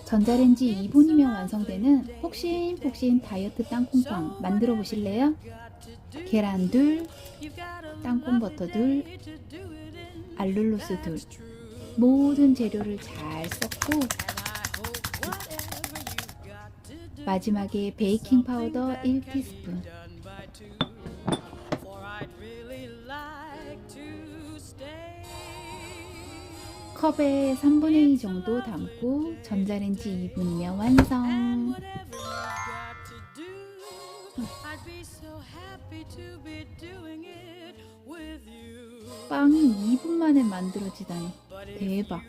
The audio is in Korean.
전자레인지 2분이면 완성되는 폭신폭신 다이어트 땅콩빵 만들어 보실래요? 계란 둘, 땅콩 버터 둘, 알룰로스 둘, 모든 재료를 잘 섞고 마지막에 베이킹 파우더 1티스푼, 컵에 3분의 2 정도 담고 전자레인지 2분이면 완성. 빵이 2분 만에 만들어지다니 대박.